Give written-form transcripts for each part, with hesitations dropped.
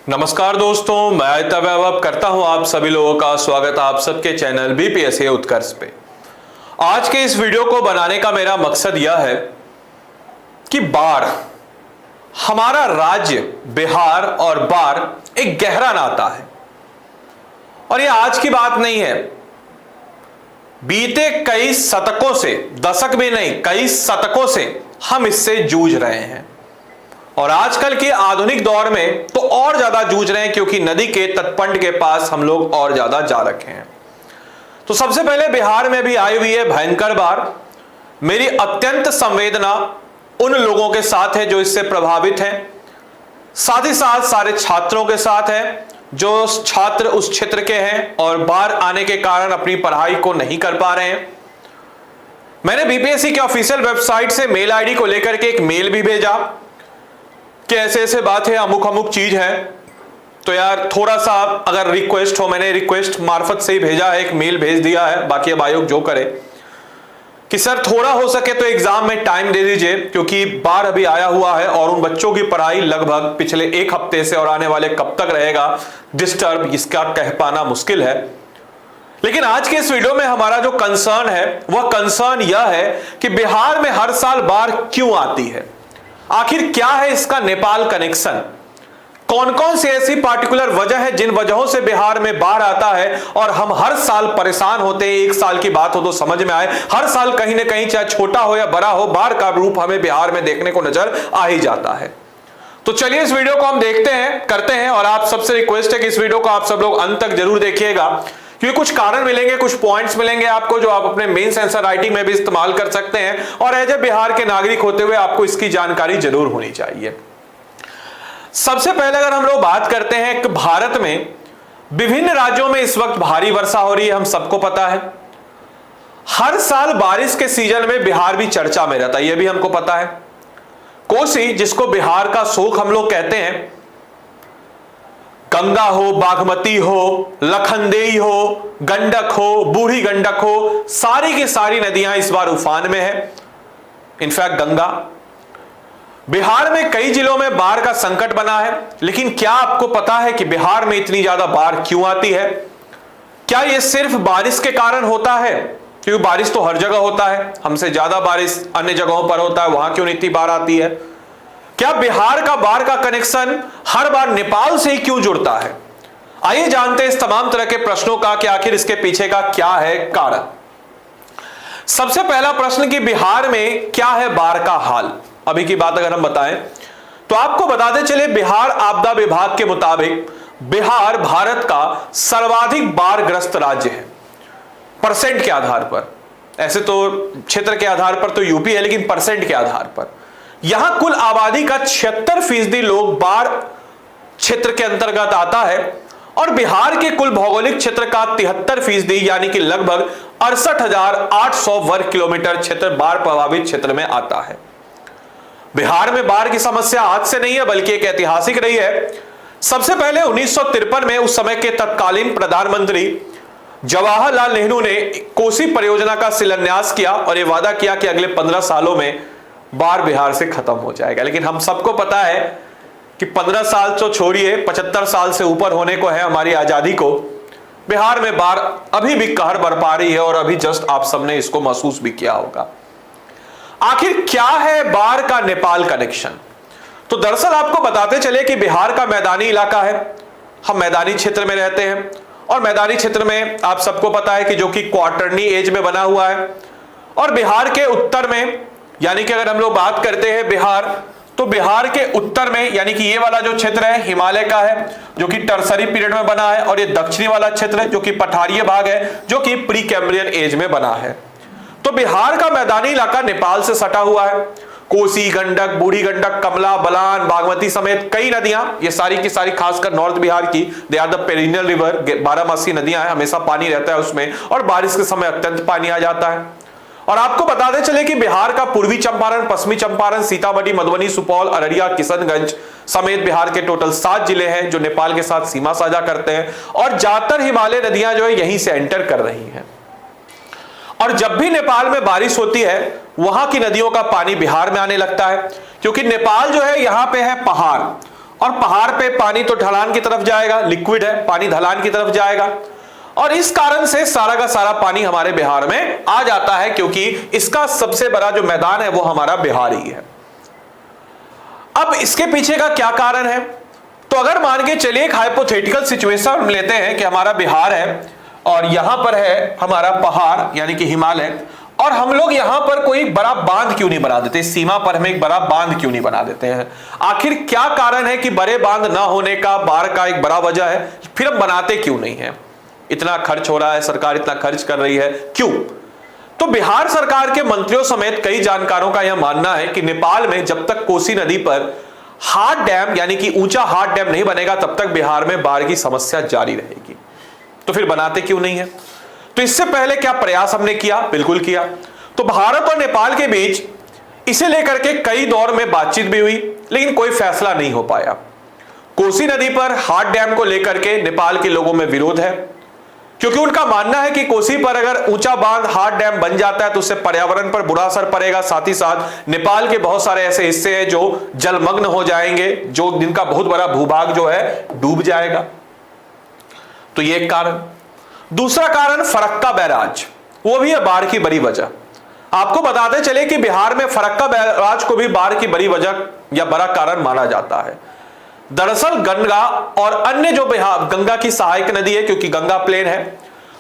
नमस्कार दोस्तों, मैं आदित्य वैभव करता हूं आप सभी लोगों का स्वागत आप सबके चैनल बीपीएससी उत्कर्ष पे। आज के इस वीडियो को बनाने का मेरा मकसद यह है कि बाढ़, हमारा राज्य बिहार और बाढ़ एक गहरा नाता है और यह आज की बात नहीं है। बीते कई शतकों से, दशक भी नहीं, कई शतकों से हम इससे जूझ रहे हैं और आजकल के आधुनिक दौर में तो और ज्यादा जूझ रहे हैं क्योंकि नदी के तटबंध के पास हम लोग और ज्यादा जा रखे हैं। तो सबसे पहले बिहार में भी आई हुई है भयंकर बाढ़। मेरी अत्यंत संवेदना उन लोगों के साथ है जो इससे प्रभावित हैं, साथ ही साथ सारे छात्रों के साथ है जो छात्र उस क्षेत्र के हैं और बाढ़ आने के कारण अपनी पढ़ाई को नहीं कर पा रहे हैं। मैंने बीपीएससी के ऑफिशियल वेबसाइट से मेल आईडी को लेकर के एक मेल भी भेजा कि ऐसे ऐसे बात है, अमुक अमुक चीज है, तो यार थोड़ा सा अगर रिक्वेस्ट हो, मैंने रिक्वेस्ट मार्फत से ही भेजा है, एक मेल भेज दिया है, बाकी अब आयोग जो करे कि सर थोड़ा हो सके तो एग्जाम में टाइम दे दीजिए क्योंकि बाढ़ अभी आया हुआ है और उन बच्चों की पढ़ाई लगभग पिछले एक हफ्ते से और आने वाले कब तक रहेगा डिस्टर्ब, इसका कह पाना मुश्किल है। लेकिन आज के इस वीडियो में हमारा जो कंसर्न है वह कंसर्न यह है कि बिहार में हर साल बाढ़ क्यों आती है, आखिर क्या है इसका नेपाल कनेक्शन, कौन कौन सी ऐसी पार्टिकुलर वजह है जिन वजहों से बिहार में बाढ़ आता है और हम हर साल परेशान होते हैं। एक साल की बात हो तो समझ में आए, हर साल कहीं ना कहीं चाहे छोटा हो या बड़ा हो बाढ़ का रूप हमें बिहार में देखने को नजर आ ही जाता है। तो चलिए इस वीडियो को हम देखते हैं, करते हैं और आप सबसे रिक्वेस्ट है कि इस वीडियो को आप सब लोग अंत तक जरूर देखिएगा क्योंकि कुछ कारण मिलेंगे, कुछ पॉइंट्स मिलेंगे आपको जो आप अपने मेंस आंसर राइटिंग में भी इस्तेमाल कर सकते हैं और एज ए बिहार के नागरिक होते हुए आपको इसकी जानकारी जरूर होनी चाहिए। सबसे पहले अगर हम लोग बात करते हैं कि भारत में विभिन्न राज्यों में इस वक्त भारी वर्षा हो रही है, हम सबको पता है। हर साल बारिश के सीजन में बिहार भी चर्चा में रहता है, यह भी हमको पता है। कोसी, जिसको बिहार का शोक हम लोग कहते हैं, गंगा हो, बागमती हो, लखनदेई हो, गंडक हो, बूढ़ी गंडक हो, सारी की सारी नदियां इस बार उफान में है। इनफैक्ट गंगा, बिहार में कई जिलों में बाढ़ का संकट बना है। लेकिन क्या आपको पता है कि बिहार में इतनी ज्यादा बाढ़ क्यों आती है? क्या यह सिर्फ बारिश के कारण होता है? क्योंकि बारिश तो हर जगह होता है, हमसे ज्यादा बारिश अन्य जगहों पर होता है, वहां क्यों इतनी बाढ़ आती है? क्या बिहार का बाढ़ का कनेक्शन हर बार नेपाल से ही क्यों जुड़ता है? आइए जानते हैं इस तमाम तरह के प्रश्नों का कि आखिर इसके पीछे का क्या है कारण। सबसे पहला प्रश्न कि बिहार में क्या है बाढ़ का हाल। अभी की बात अगर हम बताएं तो आपको बताते चले, बिहार आपदा विभाग के मुताबिक बिहार भारत का सर्वाधिक बाढ़ग्रस्त राज्य है परसेंट के आधार पर। ऐसे तो क्षेत्र के आधार पर तो यूपी है, लेकिन परसेंट के आधार पर यहां कुल आबादी का 76% लोग बाढ़ क्षेत्र के अंतर्गत आता है और बिहार के कुल भौगोलिक क्षेत्र का 73% यानी कि लगभग 68,800 वर्ग किलोमीटर क्षेत्र बाढ़ प्रभावित क्षेत्र में आता है। बिहार में बाढ़ की समस्या आज से नहीं है बल्कि एक ऐतिहासिक रही है। सबसे पहले 1953 में उस समय के तत्कालीन प्रधानमंत्री जवाहरलाल नेहरू ने कोसी परियोजना का शिलान्यास किया और यह वादा किया कि अगले 15 सालों में बाढ़ बिहार से खत्म हो जाएगा। लेकिन हम सबको पता है कि 15 साल तो छोड़िए, 75 साल से ऊपर होने को है हमारी आजादी को, बिहार में बाढ़ अभी भी कहर बरपा रही है और अभी जस्ट आप सबने इसको महसूस भी किया होगा। आखिर क्या है बाढ़ का नेपाल कनेक्शन? तो दरअसल आपको बताते चले कि बिहार का मैदानी इलाका है, हम मैदानी क्षेत्र में रहते हैं और मैदानी क्षेत्र में आप सबको पता है कि जो कि क्वार्टरनी एज में बना हुआ है और बिहार के उत्तर में, यानी कि अगर हम लोग बात करते हैं बिहार, तो बिहार के उत्तर में यानी कि ये वाला जो क्षेत्र है हिमालय का है जो कि टर्सरी पीरियड में बना है और ये दक्षिणी वाला क्षेत्र है जो कि पठारीय भाग है जो कि प्री कैम्ब्रियन एज में बना है। तो बिहार का मैदानी इलाका नेपाल से सटा हुआ है। कोसी, गंडक, बूढ़ी गंडक, कमला, बलान, बागमती समेत कई नदियां, ये सारी की सारी खासकर नॉर्थ बिहार की, they are the perennial river, 12मासी नदियां हैं, हमेशा पानी रहता है उसमें और बारिश के समय अत्यंत पानी आ जाता है। और आपको बताते चले कि बिहार का पूर्वी चंपारण, पश्चिमी चंपारण, सीतामढ़ी, मधुबनी, सुपौल, अररिया, किशनगंज समेत बिहार के टोटल 7 जिले हैं जो नेपाल के साथ सीमा साझा करते हैं और ज्यादातर हिमालय नदियां जो है यहीं से एंटर कर रही हैं। और जब भी नेपाल में बारिश होती है वहां की नदियों का पानी बिहार में आने लगता है क्योंकि नेपाल जो है यहां पे है पहाड़ और पहाड़ पे पानी तो ढलान की तरफ जाएगा, लिक्विड है, पानी ढलान की तरफ जाएगा, और इस कारण से सारा का सारा पानी हमारे बिहार में आ जाता है, क्योंकि इसका सबसे बड़ा जो मैदान है वो हमारा बिहार ही है। अब इसके पीछे का क्या कारण है? तो अगर मान के चलिए एक हाइपोथेटिकल सिचुएशन हम लेते हैं कि हमारा बिहार है और यहां पर है हमारा पहाड़ यानी कि हिमालय, और हम लोग यहां पर कोई बड़ा बांध क्यों नहीं बना देते, सीमा पर हम एक बड़ा बांध क्यों नहीं बना देते हैं? आखिर क्या कारण है कि बड़े बांध ना होने का बाढ़ का एक बड़ा वजह है, फिर हम बनाते क्यों नहीं है? इतना खर्च हो रहा है, सरकार इतना खर्च कर रही है, क्यों? तो बिहार सरकार के मंत्रियों समेत कई जानकारों का यह मानना है कि नेपाल में जब तक कोसी नदी पर हार्ड डैम यानी कि ऊंचा हार्ड डैम नहीं बनेगा तब तक बिहार में बाढ़ की समस्या जारी रहेगी। तो फिर बनाते क्यों नहीं है? तो इससे पहले क्या प्रयास हमने किया? बिल्कुल किया। तो भारत और नेपाल के बीच इसे लेकर के कई दौर में बातचीत भी हुई, लेकिन कोई फैसला नहीं हो पाया। कोसी नदी पर हार्ड डैम को लेकर के नेपाल के लोगों में विरोध है, क्योंकि उनका मानना है कि कोसी पर अगर ऊंचा बांध हार्ड डैम बन जाता है तो उससे पर्यावरण पर बुरा असर पड़ेगा, साथ ही साथ नेपाल के बहुत सारे ऐसे हिस्से हैं जो जलमग्न हो जाएंगे, जो जिनका बहुत बड़ा भूभाग जो है डूब जाएगा। तो ये एक कारण। दूसरा कारण फरक्का बैराज, वो भी है बाढ़ की बड़ी वजह। आपको बताते चले कि बिहार में फरक्का बैराज को भी बाढ़ की बड़ी वजह या बड़ा कारण माना जाता है। दरअसल गंगा और अन्य जो गंगा की सहायक नदी है, क्योंकि गंगा प्लेन है,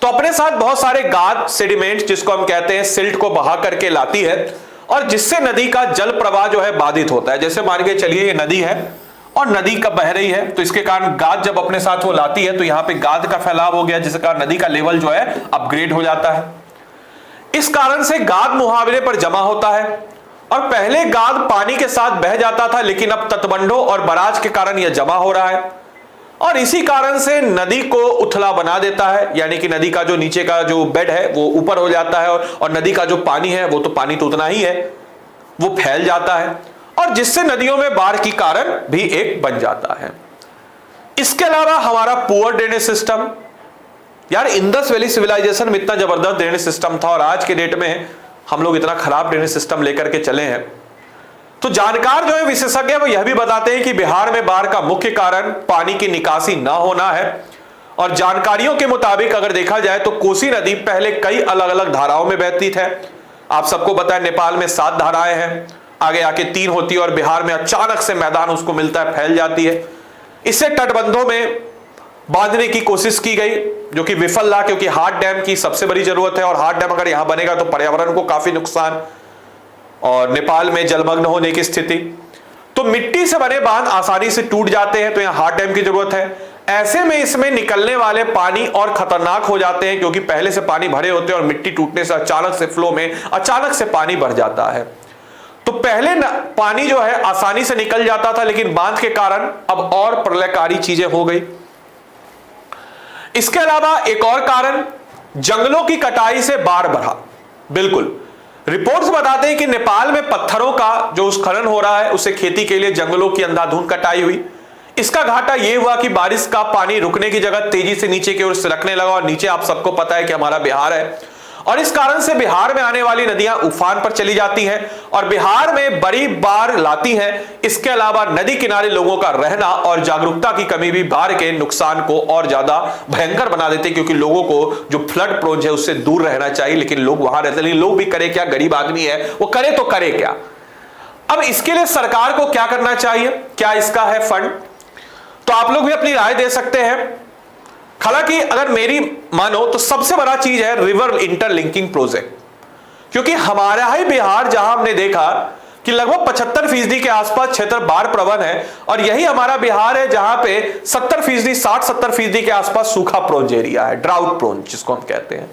तो अपने साथ बहुत सारे गाद सेडिमेंट जिसको हम कहते हैं सिल्ट को बहा करके लाती है, और जिससे नदी का जल प्रवाह जो है बाधित होता है। जैसे मान के चलिए ये नदी है और नदी का बह रही है, तो इसके कारण गाद जब अपने साथ वो लाती है तो यहां पे गाद का फैलाव हो गया, जिसके कारण नदी का लेवल जो है अपग्रेड हो जाता है। इस कारण से गाद मुहावरे पर जमा होता है, और पहले गाद पानी के साथ बह जाता था, लेकिन अब तटबंधों और बराज के कारण यह जमा हो रहा है, और इसी कारण से नदी को उथला बना देता है, यानी कि नदी का जो नीचे का जो बेड है वो ऊपर हो जाता है, और नदी का जो पानी है वो तो पानी तो उतना ही है, वो फैल जाता है, और जिससे नदियों में बाढ़ की कारण भी एक बन जाता है। इसके अलावा हमारा पुअर ड्रेनेज सिस्टम, यार इंडस वैली सिविलाइजेशन में इतना जबरदस्त ड्रेनेज सिस्टम था, और आज के डेट में हम लोग इतना खराब ड्रेनेज सिस्टम लेकर के चले हैं। तो जानकार जो है विशेषज्ञ वो यह भी बताते हैं कि बिहार में बाढ़ का मुख्य कारण पानी की निकासी ना होना है, और जानकारियों के मुताबिक अगर देखा जाए तो कोसी नदी पहले कई अलग अलग धाराओं में बहती है। आप सबको पता है नेपाल में 7 धाराएं हैं, आगे आके 3 होती है, और बिहार में अचानक से मैदान उसको मिलता है, फैल जाती है। इससे तटबंधों में बांधने की कोशिश की गई, जो कि विफल रहा, क्योंकि हार्ड डैम की सबसे बड़ी जरूरत है, और हार्ड डैम अगर यहां बनेगा तो पर्यावरण को काफी नुकसान, और नेपाल में जलमग्न होने की स्थिति। तो मिट्टी से बने बांध आसानी से टूट जाते हैं, तो यहां हार्ड डैम की जरूरत है। ऐसे में इसमें निकलने वाले पानी और खतरनाक हो जाते हैं, क्योंकि पहले से पानी भरे होते हैं और मिट्टी टूटने से अचानक से फ्लो में अचानक से पानी भर जाता है। तो पहले पानी जो है आसानी से निकल जाता था, लेकिन बांध के कारण अब और प्रलयकारी चीजें हो गई। इसके अलावा एक और कारण जंगलों की कटाई से बाढ़ बढ़ा। बिल्कुल, रिपोर्ट्स बताते हैं कि नेपाल में पत्थरों का जो उत्खनन हो रहा है उससे खेती के लिए जंगलों की अंधाधुंध कटाई हुई। इसका घाटा यह हुआ कि बारिश का पानी रुकने की जगह तेजी से नीचे की ओर सरकने लगा, और नीचे आप सबको पता है कि हमारा बिहार है, और इस कारण से बिहार में आने वाली नदियां उफान पर चली जाती हैं और बिहार में बड़ी बाढ़ लाती हैं। इसके अलावा नदी किनारे लोगों का रहना और जागरूकता की कमी भी बाढ़ के नुकसान को और ज्यादा भयंकर बना देते हैं, क्योंकि लोगों को जो फ्लड प्रोन है उससे दूर रहना चाहिए, लेकिन लोग वहां रहते हैं। लोग भी करे क्या, गरीब आदमी है वो करे तो करे क्या। अब इसके लिए सरकार को क्या करना चाहिए, क्या इसका है फंड? तो आप लोग भी अपनी राय दे सकते हैं। हालांकि अगर मेरी मानो तो सबसे बड़ा चीज है रिवर इंटरलिंकिंग प्रोजेक्ट, क्योंकि हमारा ही बिहार जहां हमने देखा कि लगभग 75% के आसपास क्षेत्र बाढ़ प्रवण है, और यही हमारा बिहार है जहां पे 70%, 60-70% के आसपास सूखा प्रोन एरिया है, ड्राउट प्रोन जिसको हम कहते हैं।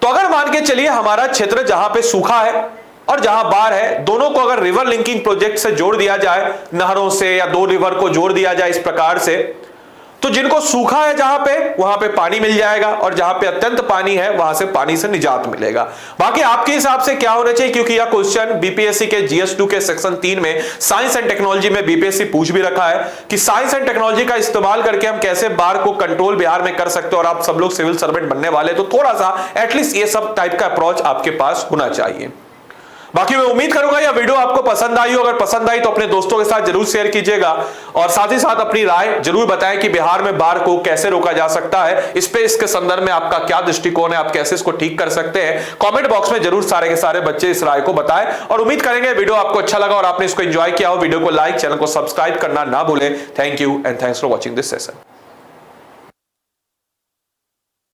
तो अगर मान के चलिए हमारा क्षेत्र जहां पे सूखा है और जहां बाढ़ है, दोनों को अगर रिवर लिंकिंग प्रोजेक्ट से जोड़ दिया जाए, नहरों से या 2 रिवर को जोड़ दिया जाए इस प्रकार से, तो जिनको सूखा है जहां पे वहां पे पानी मिल जाएगा, और जहां पे अत्यंत पानी है वहां से पानी से निजात मिलेगा। बाकी आपके हिसाब से क्या होना चाहिए, क्योंकि यह क्वेश्चन बीपीएससी के GS2 के सेक्शन 3 में साइंस एंड टेक्नोलॉजी में बीपीएससी पूछ भी रखा है कि साइंस एंड टेक्नोलॉजी का इस्तेमाल करके हम कैसे बाढ़ को कंट्रोल बिहार में कर सकते हैं। और आप सब लोग सिविल सर्वेंट बनने वाले, तो थोड़ा सा एटलीस्ट ये सब टाइप का अप्रोच आपके पास होना चाहिए। बाकी मैं उम्मीद करूंगा यह वीडियो आपको पसंद आई हो। अगर पसंद आई तो अपने दोस्तों के साथ जरूर शेयर कीजिएगा और साथ ही साथ अपनी राय जरूर बताएं कि बिहार में बाढ़ को कैसे रोका जा सकता है। इस पे इसके संदर्भ में आपका क्या दृष्टिकोण है, आप कैसे इसको ठीक कर सकते हैं, कमेंट बॉक्स में जरूर सारे के सारे बच्चे इस राय को बताएं। और उम्मीद करेंगे वीडियो आपको अच्छा लगा और आपने इसको एंजॉय किया हो। वीडियो को लाइक, चैनल को सब्सक्राइब करना ना भूलें। Thank you and thanks for watching this session.